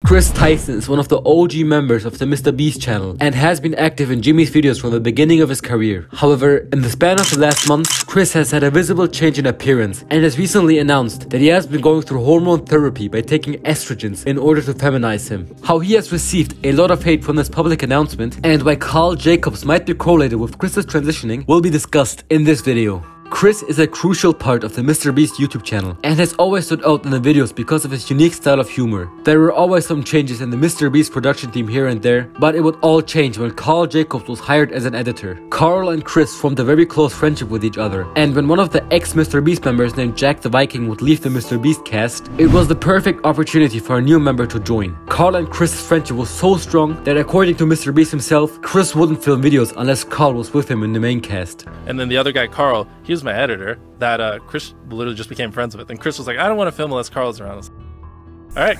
Chris Tyson is one of the OG members of the MrBeast channel and has been active in Jimmy's videos from the beginning of his career. However, in the span of the last month, Chris has had a visible change in appearance and has recently announced that he has been going through hormone therapy by taking estrogens in order to feminize him. How he has received a lot of hate from this public announcement and why Karl Jacobs might be correlated with Chris's transitioning will be discussed in this video. Chris is a crucial part of the MrBeast YouTube channel and has always stood out in the videos because of his unique style of humor. There were always some changes in the MrBeast production team here and there, but it would all change when Karl Jacobs was hired as an editor. Karl and Chris formed a very close friendship with each other, and when one of the ex-MrBeast members named Jack the Viking would leave the MrBeast cast, it was the perfect opportunity for a new member to join. Karl and Chris's friendship was so strong that according to MrBeast himself, Chris wouldn't film videos unless Karl was with him in the main cast. And then the other guy, Karl, he was my editor that Chris literally just became friends with. And Chris was like, I don't want to film unless Karl's around. I was like, all right,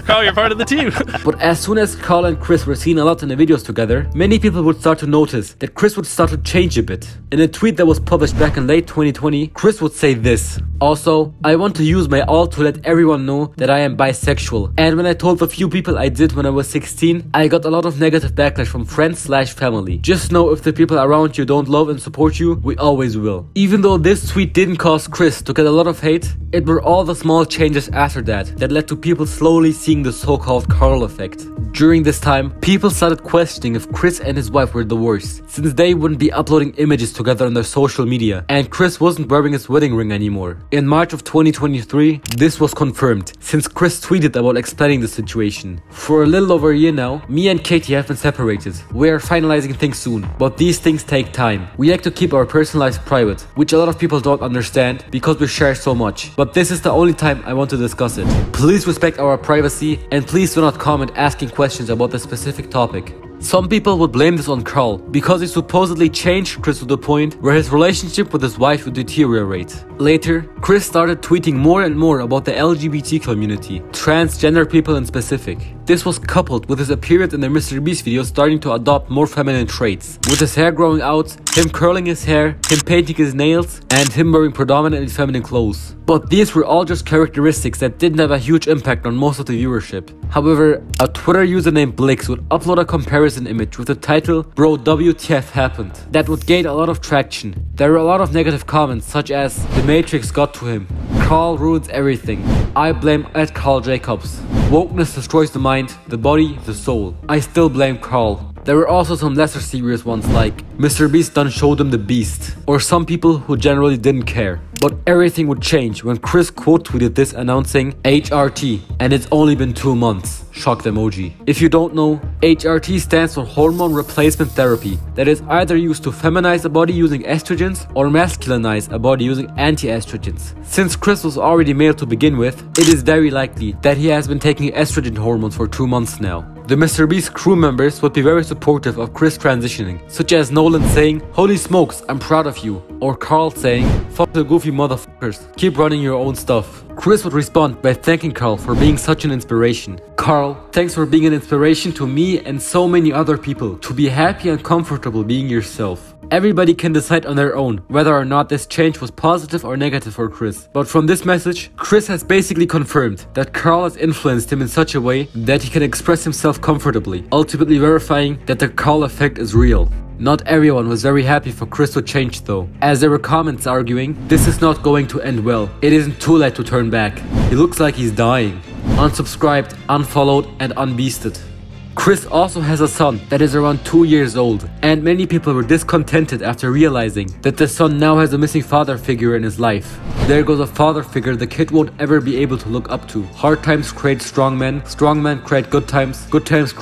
Karl, you're part of the team. But as soon as Karl and Chris were seen a lot in the videos together, many people would start to notice that Chris would start to change a bit. In a tweet that was published back in late 2020, Chris would say this: "Also, I want to use my all to let everyone know that I am bisexual. And when I told the few people I did when I was 16, I got a lot of negative backlash from friends/family. Just know if the people around you don't love and support you, we always will." Even though this tweet didn't cause Chris to get a lot of hate, it were all the small changes after that led to people slowly seeing the so-called Karl effect. During this time, people started questioning if Chris and his wife were divorced, since they wouldn't be uploading images together on their social media, and Chris wasn't wearing his wedding ring anymore. In March of 2023, this was confirmed, since Chris tweeted about explaining the situation. For a little over a year now, me and Katie have been separated. We are finalizing things soon, but these things take time. We like to keep our personal lives private, which a lot of people don't understand because we share so much. But this is the only time I want to discuss it. Please respect our privacy and please do not comment asking questions about the specific topic. Some people would blame this on Karl because he supposedly changed Chris to the point where his relationship with his wife would deteriorate. Later, Chris started tweeting more and more about the LGBT community, transgender people in specific. This was coupled with his appearance in the MrBeast videos starting to adopt more feminine traits, with his hair growing out, him curling his hair, him painting his nails, and him wearing predominantly feminine clothes. But these were all just characteristics that didn't have a huge impact on most of the viewership. However, a Twitter user named Blix would upload a comparison image with the title "Bro, WTF happened?" that would gain a lot of traction. There were a lot of negative comments such as "The Matrix got to him," "Karl ruins everything," "I blame Karl Jacobs," "Wokeness destroys the mind, the body, the soul." I still blame Karl. There were also some lesser serious ones like "MrBeast done showed him the beast," or some people who generally didn't care. But everything would change when Chris quote tweeted this announcing HRT, and it's only been 2 months. Shocked emoji. If you don't know, HRT stands for hormone replacement therapy, that is either used to feminize a body using estrogens or masculinize a body using anti-estrogens. Since Chris was already male to begin with, it is very likely that he has been taking estrogen hormones for 2 months now. The MrBeast crew members would be very supportive of Chris transitioning, such as Nolan saying, "Holy smokes, I'm proud of you," or Karl saying, "Fuck the goofy motherfuckers, keep running your own stuff." Chris would respond by thanking Karl for being such an inspiration. "Karl, thanks for being an inspiration to me and so many other people to be happy and comfortable being yourself." Everybody can decide on their own whether or not this change was positive or negative for Chris. But from this message, Chris has basically confirmed that Karl has influenced him in such a way that he can express himself comfortably, ultimately verifying that the Karl effect is real. Not everyone was very happy for Chris to change though, as there were comments arguing, "This is not going to end well. It isn't too late to turn back. He looks like he's dying." Unsubscribed, unfollowed, and unbeasted. Chris also has a son that is around 2 years old, and many people were discontented after realizing that the son now has a missing father figure in his life. There goes a father figure the kid won't ever be able to look up to. Hard times create strong men create good times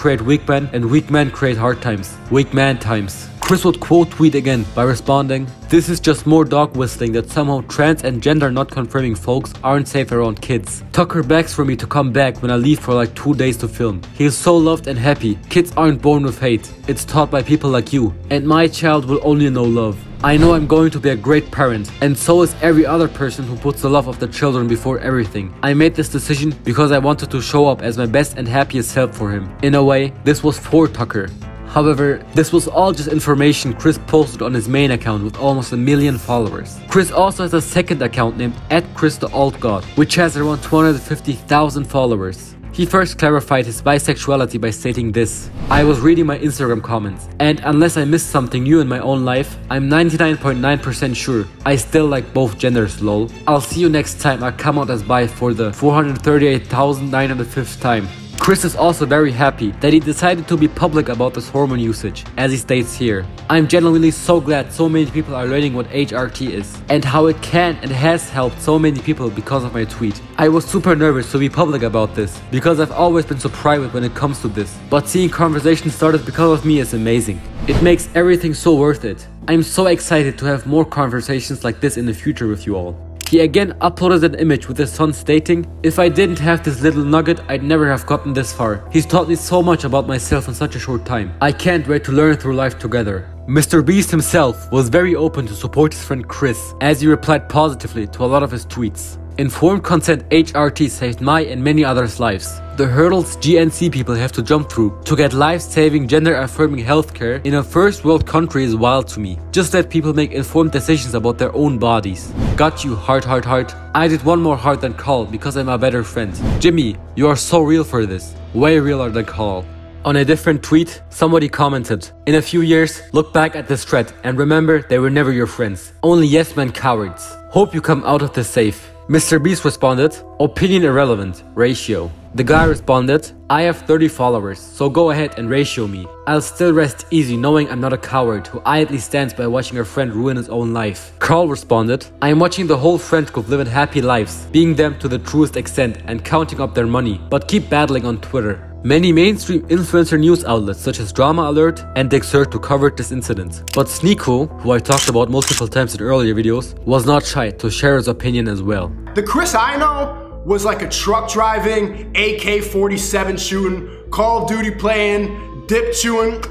create weak men, and weak men create hard times, weak man times. Chris would quote tweet again by responding, "This is just more dog whistling that somehow trans and gender not confirming folks aren't safe around kids. Tucker begs for me to come back when I leave for like 2 days to film. He is so loved and happy. Kids aren't born with hate. It's taught by people like you. And my child will only know love. I know I'm going to be a great parent, and so is every other person who puts the love of their children before everything. I made this decision because I wanted to show up as my best and happiest self for him. In a way, this was for Tucker." However, this was all just information Chris posted on his main account with almost 1 million followers. Chris also has a second account named @ChrisTheAltGod, which has around 250,000 followers. He first clarified his bisexuality by stating this: "I was reading my Instagram comments, and unless I missed something new in my own life, I'm 99.9% sure I still like both genders, lol. I'll see you next time I come out as bi for the 438,905th time." Chris is also very happy that he decided to be public about this hormone usage, as he states here: "I'm genuinely so glad so many people are learning what HRT is, and how it can and has helped so many people because of my tweet. I was super nervous to be public about this, because I've always been so private when it comes to this, but seeing conversations started because of me is amazing. It makes everything so worth it. I'm so excited to have more conversations like this in the future with you all." He again uploaded an image with his son stating: "If I didn't have this little nugget, I'd never have gotten this far. He's taught me so much about myself in such a short time. I can't wait to learn through life together." MrBeast himself was very open to support his friend Chris, as he replied positively to a lot of his tweets. "Informed consent HRT saved my and many others' lives. The hurdles GNC people have to jump through to get life-saving, gender-affirming healthcare in a first-world country is wild to me. Just let people make informed decisions about their own bodies. Got you, heart, heart, heart. I did one more heart than Karl because I'm a better friend. Jimmy, you are so real for this. Way realer than Karl." On a different tweet, somebody commented: "In a few years, look back at this thread and remember they were never your friends. Only yes men cowards. Hope you come out of this safe." MrBeast responded: "Opinion irrelevant, ratio." The guy responded: "I have 30 followers, so go ahead and ratio me. I'll still rest easy knowing I'm not a coward who idly stands by watching a friend ruin his own life." Karl responded: "I am watching the whole friend group living happy lives, being them to the truest extent and counting up their money, but keep battling on Twitter." Many mainstream influencer news outlets such as Drama Alert and Dexerto covered this incident. But Sneeko, who I talked about multiple times in earlier videos, was not shy to share his opinion as well. "The Chris I know was like a truck driving, AK-47 shooting, Call of Duty playing, dip chewing.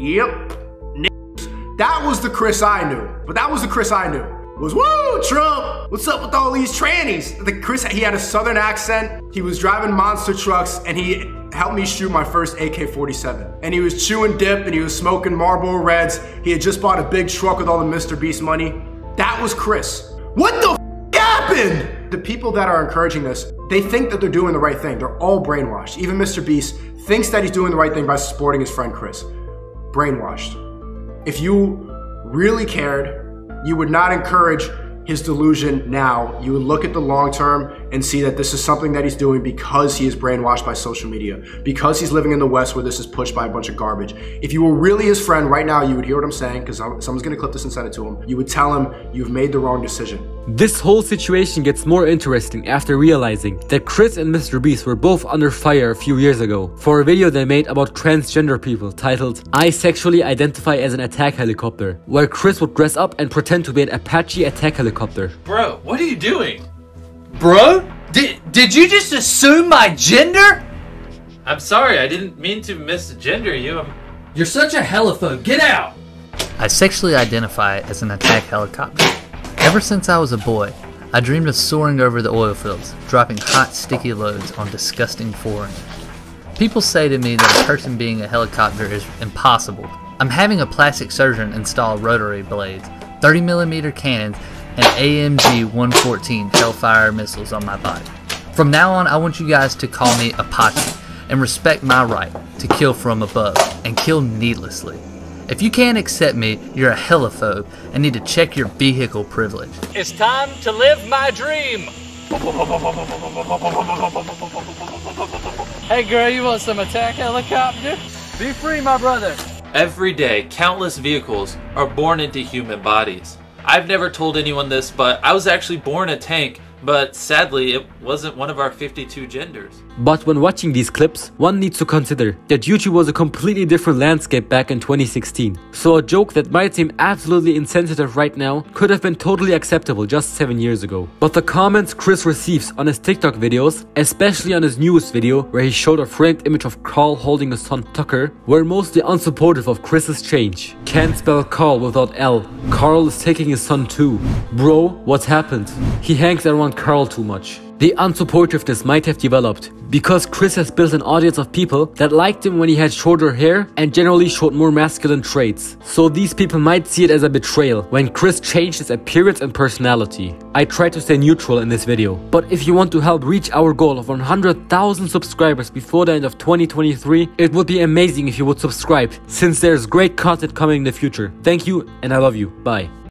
Yep. That was the Chris I knew. But that was the Chris I knew. Was, woo, Trump, what's up with all these trannies?" The Chris, he had a southern accent, he was driving monster trucks, and he helped me shoot my first AK-47. And he was chewing dip and he was smoking Marlboro Reds. He had just bought a big truck with all the MrBeast money. That was Chris. What the happened? The people that are encouraging this, they think that they're doing the right thing. They're all brainwashed. Even MrBeast thinks that he's doing the right thing by supporting his friend Chris. Brainwashed. If you really cared, you would not encourage his delusion now. You would look at the long term and see that this is something that he's doing because he is brainwashed by social media, because he's living in the West where this is pushed by a bunch of garbage. If you were really his friend right now, you would hear what I'm saying, because someone's gonna clip this and send it to him. You would tell him you've made the wrong decision. This whole situation gets more interesting after realizing that Chris and MrBeast were both under fire a few years ago for a video they made about transgender people titled "I sexually identify as an attack helicopter," where Chris would dress up and pretend to be an Apache attack helicopter. Bro, what are you doing? Bro? Did you just assume my gender? I'm sorry, I didn't mean to misgender you. You're such a heliphobe. Get out! I sexually identify as an attack helicopter. Ever since I was a boy, I dreamed of soaring over the oil fields, dropping hot, sticky loads on disgusting foreigners. People say to me that a person being a helicopter is impossible. I'm having a plastic surgeon install rotary blades, 30mm cannons, and AMG 114 Hellfire missiles on my body. From now on, I want you guys to call me Apache and respect my right to kill from above and kill needlessly. If you can't accept me, you're a heliphobe and need to check your vehicle privilege. It's time to live my dream. Hey girl, you want some attack helicopter? Be free, my brother. Every day, countless vehicles are born into human bodies. I've never told anyone this, but I was actually born a tank, but sadly, it wasn't one of our 52 genders. But when watching these clips, one needs to consider that YouTube was a completely different landscape back in 2016. So a joke that might seem absolutely insensitive right now could have been totally acceptable just 7 years ago. But the comments Chris receives on his TikTok videos, especially on his newest video where he showed a framed image of Karl holding his son Tucker, were mostly unsupportive of Chris's change. Can't spell Karl without L. Karl is taking his son too. Bro, what happened? He hangs around Karl too much. the unsupportiveness might have developed because Chris has built an audience of people that liked him when he had shorter hair and generally showed more masculine traits. So these people might see it as a betrayal when Chris changed his appearance and personality. I tried to stay neutral in this video, but if you want to help reach our goal of 100,000 subscribers before the end of 2023, it would be amazing if you would subscribe, since there's great content coming in the future. Thank you, and I love you. Bye.